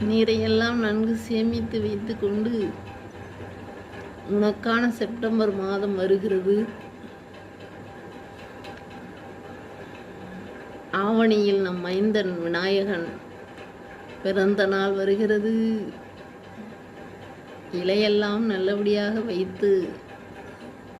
நீரையெல்லாம் நன்கு சேமித்து வைத்து கொண்டு உனக்கான செப்டம்பர் மாதம் வருகிறது. ஆவணியில் நம் மைந்தன் விநாயகன் பிறந்த நாள் வருகிறது. இலையெல்லாம் நல்லபடியாக வைத்து